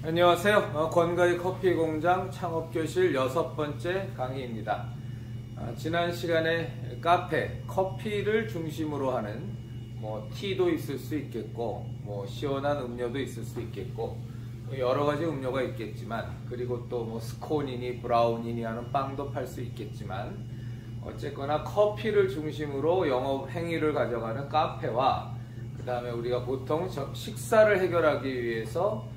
안녕하세요. 권가희 커피공장 창업교실 6번째 강의입니다. 지난 시간에 카페, 커피를 중심으로 하는 티도 있을 수 있겠고 시원한 음료도 있을 수 있겠고 여러가지 음료가 있겠지만, 그리고 또 스콘이니 브라운이니 하는 빵도 팔 수 있겠지만, 어쨌거나 커피를 중심으로 영업 행위를 가져가는 카페와 그 다음에 우리가 보통 식사를 해결하기 위해서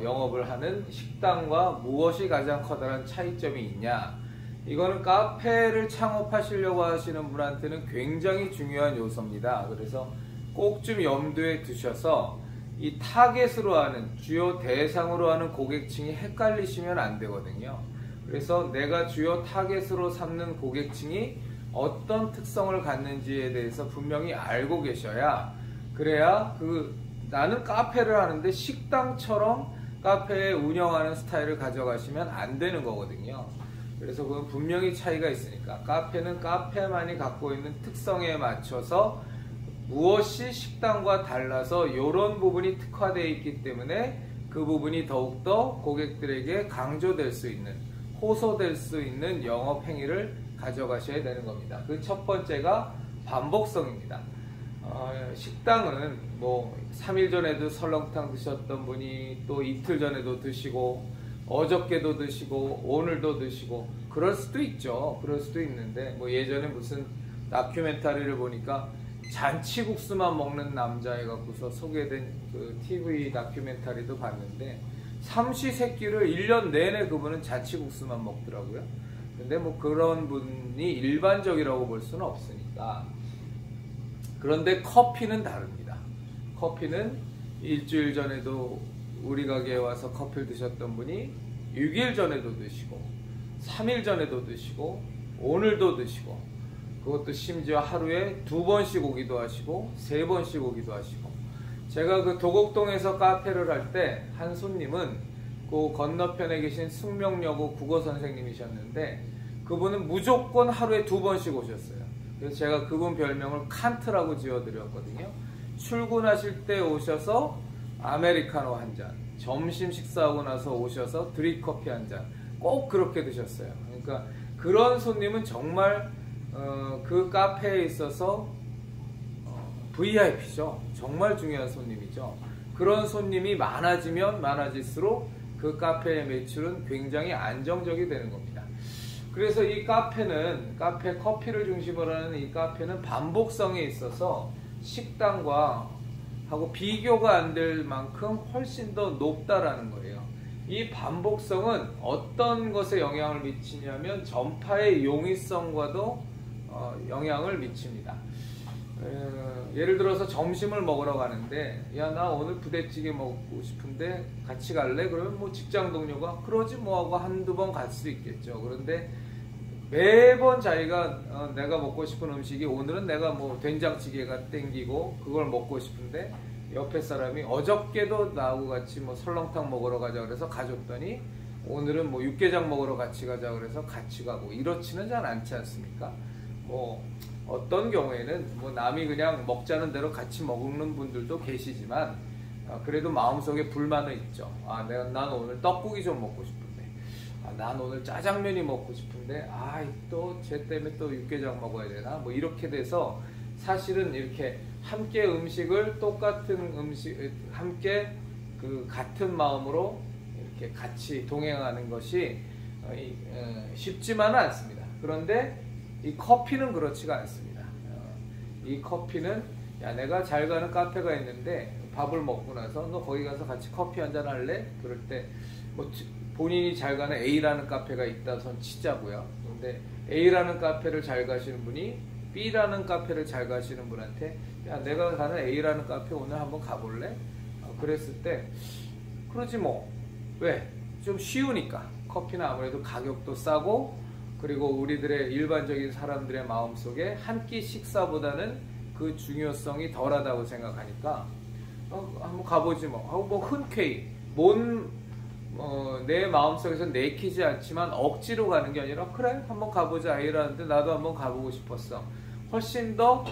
영업을 하는 식당과 무엇이 가장 커다란 차이점이 있냐, 이거는 카페를 창업하시려고 하시는 분한테는 굉장히 중요한 요소입니다. 그래서 꼭 좀 염두에 두셔서 이 타겟으로 하는, 주요 대상으로 하는 고객층이 헷갈리시면 안 되거든요. 그래서 내가 주요 타겟으로 삼는 고객층이 어떤 특성을 갖는지에 대해서 분명히 알고 계셔야, 그래야 나는 카페를 하는데 식당처럼 카페에 운영하는 스타일을 가져가시면 안 되는 거거든요. 그래서 그건 분명히 차이가 있으니까, 카페는 카페만이 갖고 있는 특성에 맞춰서 무엇이 식당과 달라서 이런 부분이 특화되어 있기 때문에 그 부분이 더욱더 고객들에게 강조될 수 있는, 호소될 수 있는 영업 행위를 가져가셔야 되는 겁니다. 그 첫 번째가 반복성입니다. 식당은 3일 전에도 설렁탕 드셨던 분이 또 이틀 전에도 드시고 어저께도 드시고 오늘도 드시고 그럴 수도 있죠. 그럴 수도 있는데 예전에 무슨 다큐멘터리를 보니까 잔치국수만 먹는 남자애 갖고서 소개된 그 TV 다큐멘터리도 봤는데, 삼시세끼를 1년 내내 그분은 잔치국수만 먹더라고요. 근데 그런 분이 일반적이라고 볼 수는 없으니까. 그런데 커피는 다릅니다. 커피는 일주일 전에도 우리 가게에 와서 커피를 드셨던 분이 6일 전에도 드시고 3일 전에도 드시고 오늘도 드시고, 그것도 심지어 하루에 2번씩 오기도 하시고 3번씩 오기도 하시고. 제가 그 도곡동에서 카페를 할 때 한 손님은 그 건너편에 계신 숙명여고 국어 선생님이셨는데, 그분은 무조건 하루에 2번씩 오셨어요. 그래서 제가 그분 별명을 칸트라고 지어드렸거든요. 출근하실 때 오셔서 아메리카노 한 잔, 점심 식사하고 나서 오셔서 드립커피 한 잔, 꼭 그렇게 드셨어요. 그러니까 그런 손님은 정말 그 카페에 있어서 VIP죠. 정말 중요한 손님이죠. 그런 손님이 많아지면 많아질수록 그 카페의 매출은 굉장히 안정적이 되는 겁니다. 그래서 이 카페는, 커피를 중심으로 하는 이 카페는 반복성에 있어서 식당과 하고 비교가 안 될 만큼 훨씬 더 높다라는 거예요. 이 반복성은 어떤 것에 영향을 미치냐면 전파의 용이성과도 영향을 미칩니다. 예를 들어서 점심을 먹으러 가는데, 야, 나 오늘 부대찌개 먹고 싶은데 같이 갈래? 그러면 직장 동료가 그러지 하고 한두 번 갈 수 있겠죠. 그런데 매번 자기가 내가 먹고 싶은 음식이, 오늘은 내가 된장찌개가 땡기고 그걸 먹고 싶은데 옆에 사람이 어저께도 나하고 같이 설렁탕 먹으러 가자 그래서 가줬더니 오늘은 육개장 먹으러 같이 가자 그래서 같이 가고, 이렇지는 잘 않지 않습니까? 어떤 경우에는 남이 그냥 먹자는 대로 같이 먹는 분들도 계시지만, 그래도 마음속에 불만은 있죠. 난 오늘 떡국이 좀 먹고 싶은데, 난 오늘 짜장면이 먹고 싶은데, 또 쟤 때문에 또 육개장 먹어야 되나? 이렇게 돼서 사실은 이렇게 함께 음식을, 똑같은 음식, 함께 같은 마음으로 이렇게 같이 동행하는 것이 쉽지만은 않습니다. 그런데 이 커피는 그렇지가 않습니다. 이 커피는, 야, 내가 잘 가는 카페가 있는데 밥을 먹고 나서 너 거기 가서 같이 커피 한잔 할래? 그럴 때 본인이 잘 가는 A라는 카페가 있다 손 치자고요. 근데 A라는 카페를 잘 가시는 분이 B라는 카페를 잘 가시는 분한테, 야, 내가 가는 A라는 카페 오늘 한번 가볼래? 그랬을 때, 그러지 왜? 좀 쉬우니까. 커피는 아무래도 가격도 싸고, 그리고 우리들의 일반적인 사람들의 마음속에 한 끼 식사보다는 그 중요성이 덜하다고 생각하니까 한번 가보지 하고 흔쾌히 내 마음속에서 내키지 않지만 억지로 가는 게 아니라, 그래 한번 가보자 이러는데 나도 한번 가보고 싶었어. 훨씬 더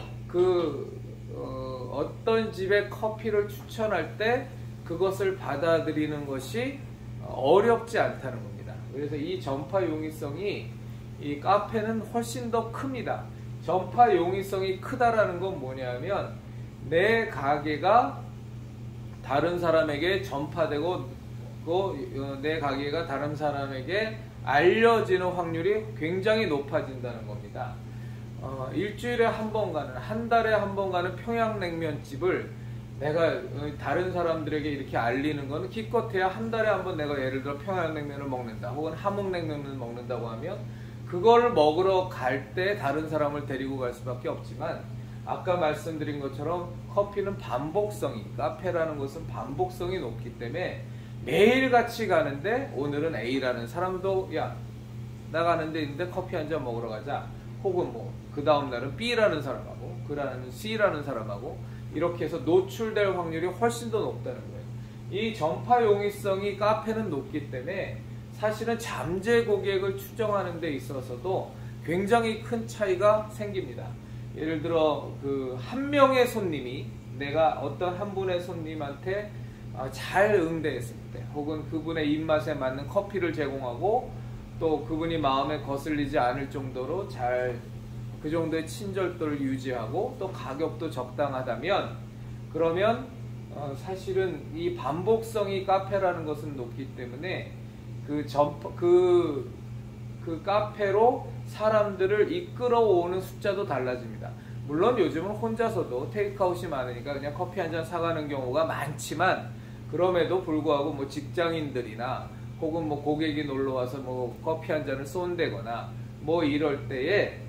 어떤 집에 커피를 추천할 때 그것을 받아들이는 것이 어렵지 않다는 겁니다. 그래서 이 전파 용이성이 이 카페는 훨씬 더 큽니다. 전파 용이성이 크다라는 건 뭐냐면 내 가게가 다른 사람에게 전파되고 내 가게가 다른 사람에게 알려지는 확률이 굉장히 높아진다는 겁니다. 일주일에 한 번 가는, 한 달에 한 번 가는 평양냉면집을 내가 다른 사람들에게 이렇게 알리는 거는 기껏해야 한 달에 한 번 내가 예를 들어 평양냉면을 먹는다 혹은 함흥냉면을 먹는다고 하면 그걸 먹으러 갈 때 다른 사람을 데리고 갈 수밖에 없지만 아까 말씀드린 것처럼 커피는 반복성이, 카페라는 것은 반복성이 높기 때문에 매일 같이 가는데 오늘은 A라는 사람도 야 나 가는 데 있는데 커피 한 잔 먹으러 가자, 혹은 뭐 그 다음 날은 B라는 사람하고 그 다음은 C라는 사람하고 이렇게 해서 노출될 확률이 훨씬 더 높다는 거예요. 이 전파 용이성이 카페는 높기 때문에 사실은 잠재 고객을 추정하는 데 있어서도 굉장히 큰 차이가 생깁니다. 예를 들어 그 한 명의 손님이 내가 어떤 한 분의 손님한테 잘 응대했을 때 혹은 그분의 입맛에 맞는 커피를 제공하고 또 그분이 마음에 거슬리지 않을 정도로 잘 그 정도의 친절도를 유지하고 또 가격도 적당하다면 그러면 사실은 이 반복성이 카페라는 것은 높기 때문에 그 카페로 사람들을 이끌어오는 숫자도 달라집니다. 물론 요즘은 혼자서도 테이크아웃이 많으니까 그냥 커피 한 잔 사가는 경우가 많지만 그럼에도 불구하고 뭐 직장인들이나 혹은 뭐 고객이 놀러와서 뭐 커피 한 잔을 쏜다거나 뭐 이럴 때에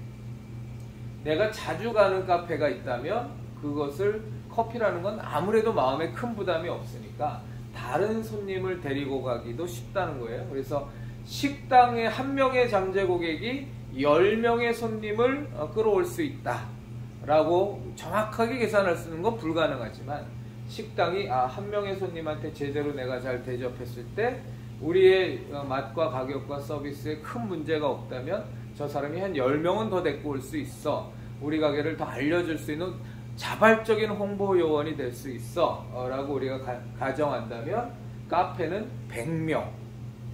내가 자주 가는 카페가 있다면 그것을 커피라는 건 아무래도 마음에 큰 부담이 없으니까 다른 손님을 데리고 가기도 쉽다는 거예요. 그래서 식당에 한 명의 잠재 고객이 10명의 손님을 끌어올 수 있다 라고 정확하게 계산할 수 있는 건 불가능하지만 식당이 한 명의 손님한테 제대로 내가 잘 대접했을 때 우리의 맛과 가격과 서비스에 큰 문제가 없다면 저 사람이 한 10명은 더 데리고 올 수 있어, 우리 가게를 더 알려줄 수 있는 자발적인 홍보 요원이 될 수 있어 라고 우리가 가정한다면 카페는 100명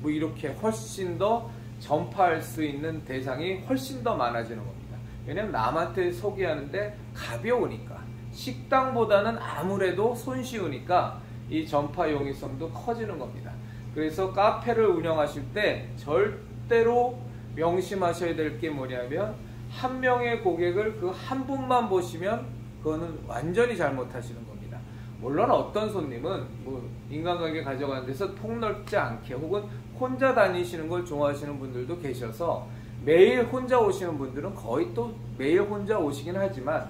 뭐 이렇게 훨씬 더 전파할 수 있는 대상이 훨씬 더 많아지는 겁니다. 왜냐면 남한테 소개하는데 가벼우니까, 식당보다는 아무래도 손쉬우니까 이 전파 용이성도 커지는 겁니다. 그래서 카페를 운영하실 때 절대로 명심하셔야 될 게 뭐냐면 한 명의 고객을 그 한 분만 보시면 그거는 완전히 잘못하시는 겁니다. 물론 어떤 손님은 뭐 인간관계 가져가는 데서 폭넓지 않게 혹은 혼자 다니시는 걸 좋아하시는 분들도 계셔서 매일 혼자 오시는 분들은 거의 또 매일 혼자 오시긴 하지만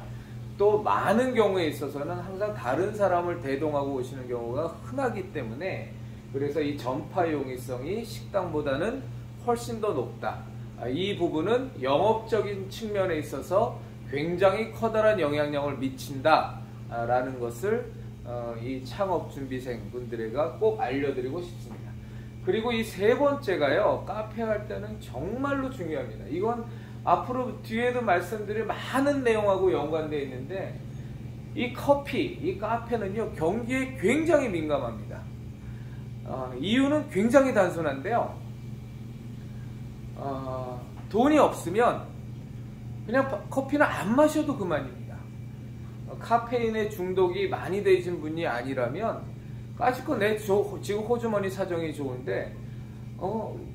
또 많은 경우에 있어서는 항상 다른 사람을 대동하고 오시는 경우가 흔하기 때문에 그래서 이 전파 용이성이 식당보다는 훨씬 더 높다. 이 부분은 영업적인 측면에 있어서 굉장히 커다란 영향력을 미친다 라는 것을 이 창업준비생 분들에게 꼭 알려드리고 싶습니다. 그리고 이 세 번째가요, 카페 할 때는 정말로 중요합니다. 이건 앞으로 뒤에도 말씀드릴 많은 내용하고 연관되어 있는데 이 커피, 이 카페는요 경기에 굉장히 민감합니다. 이유는 굉장히 단순한데요, 돈이 없으면 그냥 커피는 안 마셔도 그만입니다. 카페인에 중독이 많이 되신 분이 아니라면 까짓거 지금 호주머니 사정이 좋은데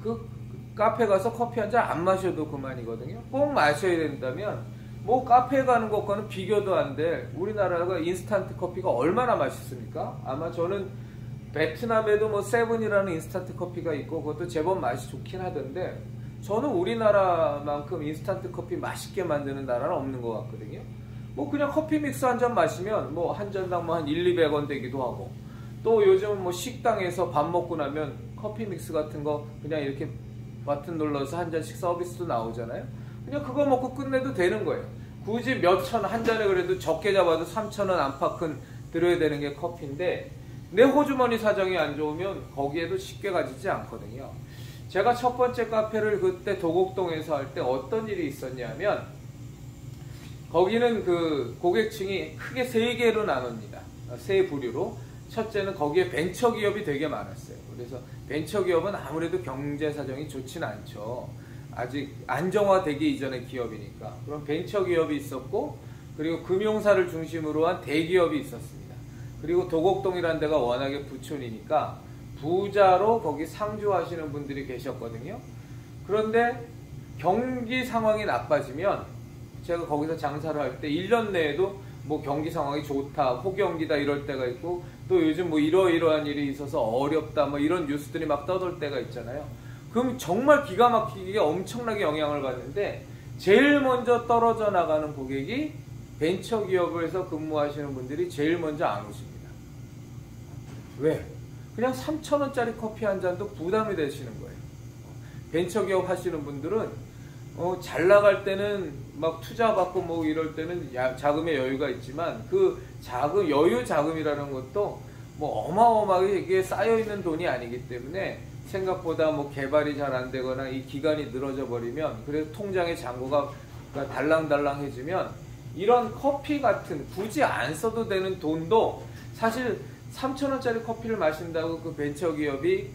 그 카페 가서 커피 한 잔 안 마셔도 그만이거든요. 꼭 마셔야 된다면 뭐 카페에 가는 것과는 비교도 안 될 우리나라가 인스턴트 커피가 얼마나 맛있습니까? 아마 저는 베트남에도 뭐 세븐이라는 인스턴트 커피가 있고 그것도 제법 맛이 좋긴 하던데 저는 우리나라만큼 인스턴트 커피 맛있게 만드는 나라는 없는 것 같거든요. 뭐 그냥 커피 믹스 한 잔 마시면 뭐 한 잔당 뭐 한 1,200원 되기도 하고 또 요즘은 뭐 식당에서 밥 먹고 나면 커피 믹스 같은 거 그냥 이렇게 버튼 눌러서 한 잔씩 서비스도 나오잖아요. 그냥 그거 먹고 끝내도 되는 거예요. 굳이 몇천 한 잔에 그래도 적게 잡아도 3,000원 안팎은 들어야 되는 게 커피인데 내 호주머니 사정이 안 좋으면 거기에도 쉽게 가지지 않거든요. 제가 첫 번째 카페를 그때 도곡동에서 할 때 어떤 일이 있었냐면 거기는 그 고객층이 크게 세 개로 나눕니다. 세 부류로 첫째는 거기에 벤처기업이 되게 많았어요. 그래서 벤처기업은 아무래도 경제 사정이 좋지는 않죠. 아직 안정화되기 이전의 기업이니까. 그럼 벤처기업이 있었고, 그리고 금융사를 중심으로 한 대기업이 있었습니다. 그리고 도곡동이라는 데가 워낙에 부촌이니까 부자로 거기 상주하시는 분들이 계셨거든요. 그런데 경기 상황이 나빠지면, 제가 거기서 장사를 할 때 1년 내에도 뭐 경기 상황이 좋다, 호경기다 이럴 때가 있고, 또 요즘 뭐 이러이러한 일이 있어서 어렵다 뭐 이런 뉴스들이 막 떠돌 때가 있잖아요. 그럼 정말 기가 막히게 엄청나게 영향을 받는데, 제일 먼저 떨어져 나가는 고객이 벤처기업에서 근무하시는 분들이 제일 먼저 안 오십니다. 왜? 그냥 3,000원짜리 커피 한 잔도 부담이 되시는 거예요. 벤처기업 하시는 분들은 잘 나갈 때는 막 투자 받고 뭐 이럴 때는 자금의 여유가 있지만, 그 여유 자금이라는 것도 뭐 어마어마하게 이게 쌓여있는 돈이 아니기 때문에 생각보다 뭐 개발이 잘 안 되거나 이 기간이 늘어져 버리면, 그래서 통장의 잔고가 달랑달랑해지면 이런 커피 같은 굳이 안 써도 되는 돈도, 사실 3,000원짜리 커피를 마신다고 그 벤처기업이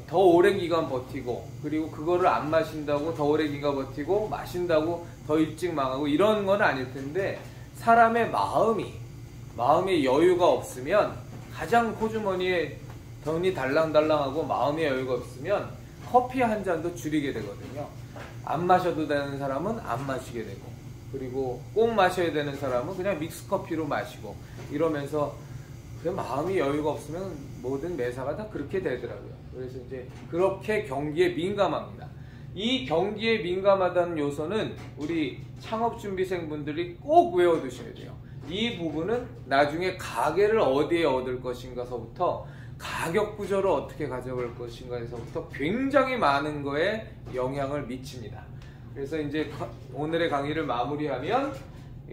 더 오랜 기간 버티고, 그리고 그거를 안 마신다고 더 오랜 기간 버티고, 마신다고 더 일찍 망하고 이런 건 아닐 텐데, 사람의 마음의 여유가 없으면, 가장 호주머니에 돈이 달랑달랑하고 마음의 여유가 없으면 커피 한 잔도 줄이게 되거든요. 안 마셔도 되는 사람은 안 마시게 되고, 그리고 꼭 마셔야 되는 사람은 그냥 믹스커피로 마시고, 이러면서 그 마음이 여유가 없으면 모든 매사가 다 그렇게 되더라고요. 그래서 이제 그렇게 경기에 민감합니다. 이 경기에 민감하다는 요소는 우리 창업준비생분들이 꼭 외워두셔야 돼요. 이 부분은 나중에 가게를 어디에 얻을 것인가서부터, 가격 구조를 어떻게 가져갈 것인가에서부터 굉장히 많은 거에 영향을 미칩니다. 그래서 이제 오늘의 강의를 마무리하면,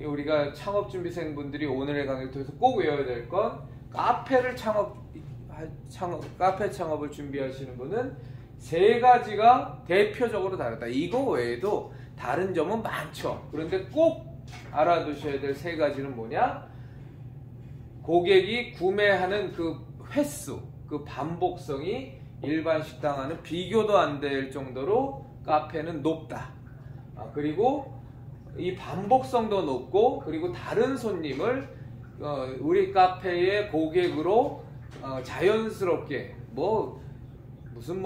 우리가 창업준비생분들이 오늘의 강의를 통해서 꼭 외워야 될 건, 카페 창업을 준비하시는 분은 세 가지가 대표적으로 다르다. 이거 외에도 다른 점은 많죠. 그런데 꼭 알아두셔야 될 세 가지는 뭐냐? 고객이 구매하는 그 횟수, 그 반복성이 일반 식당과는 비교도 안 될 정도로 카페는 높다. 그리고 이 반복성도 높고, 그리고 다른 손님을 우리 카페의 고객으로 자연스럽게 무슨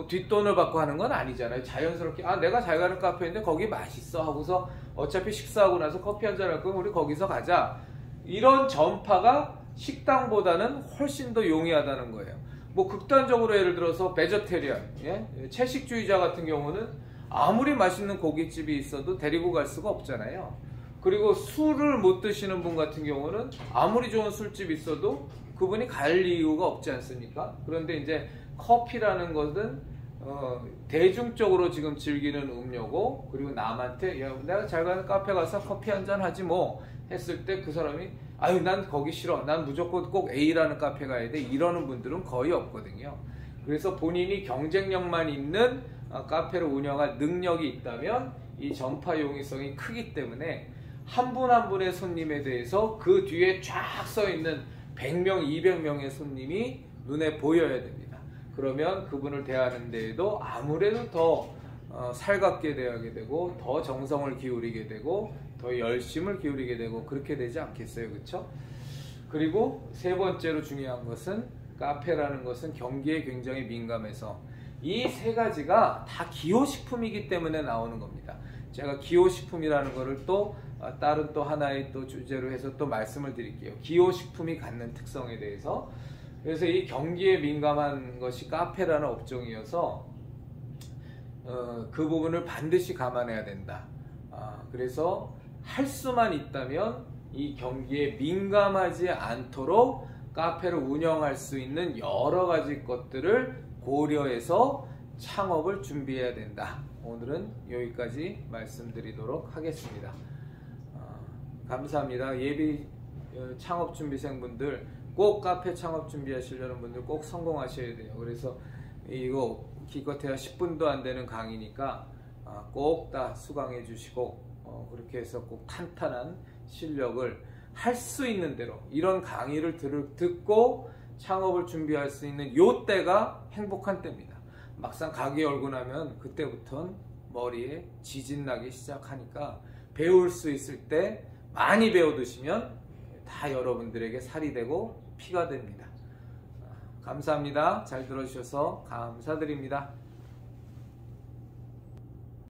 뒷돈을 받고 하는 건 아니잖아요. 자연스럽게 내가 잘 가는 카페인데 거기 맛있어 하고서 어차피 식사하고 나서 커피 한잔 할 거면 우리 거기서 가자. 이런 전파가 식당보다는 훨씬 더 용이하다는 거예요. 뭐 극단적으로 예를 들어서 베저테리안, 채식주의자 같은 경우는 아무리 맛있는 고깃집이 있어도 데리고 갈 수가 없잖아요. 그리고 술을 못 드시는 분 같은 경우는 아무리 좋은 술집 있어도 그분이 갈 이유가 없지 않습니까? 그런데 이제 커피라는 것은 대중적으로 지금 즐기는 음료고, 그리고 남한테 내가 잘 가는 카페 가서 커피 한잔 하지 뭐 했을 때 그 사람이 난 거기 싫어, 난 무조건 꼭 A라는 카페 가야 돼, 이러는 분들은 거의 없거든요. 그래서 본인이 경쟁력만 있는 카페를 운영할 능력이 있다면 이 전파 용이성이 크기 때문에 한 분 한 분의 손님에 대해서 그 뒤에 쫙 써 있는 100명, 200명의 손님이 눈에 보여야 됩니다. 그러면 그분을 대하는 데에도 아무래도 더 살갑게 대하게 되고, 더 정성을 기울이게 되고, 더 열심을 기울이게 되고, 그렇게 되지 않겠어요? 그렇죠? 그리고 세 번째로 중요한 것은, 카페라는 것은 경기에 굉장히 민감해서 이 세 가지가 다 기호식품이기 때문에 나오는 겁니다. 제가 기호식품이라는 거를 또 다른 또 하나의 또 주제로 해서 또 말씀을 드릴게요. 기호식품이 갖는 특성에 대해서. 그래서 이 경기에 민감한 것이 카페라는 업종이어서 그 부분을 반드시 감안해야 된다. 그래서 할 수만 있다면 이 경기에 민감하지 않도록 카페를 운영할 수 있는 여러 가지 것들을 고려해서 창업을 준비해야 된다. 오늘은 여기까지 말씀드리도록 하겠습니다. 감사합니다. 예비 창업준비생분들, 꼭 카페 창업 준비하시려는 분들 꼭 성공하셔야 돼요. 그래서 이거 기껏해야 10분도 안 되는 강의니까 꼭 다 수강해 주시고, 그렇게 해서 꼭 탄탄한 실력을 할 수 있는 대로 이런 강의를 듣고 창업을 준비할 수 있는 요 때가 행복한 때입니다. 막상 가게 열고 나면 그때부터는 머리에 지진 나기 시작하니까 배울 수 있을 때 많이 배워두시면 다 여러분들에게 살이 되고 피가 됩니다. 감사합니다. 잘 들어주셔서 감사드립니다.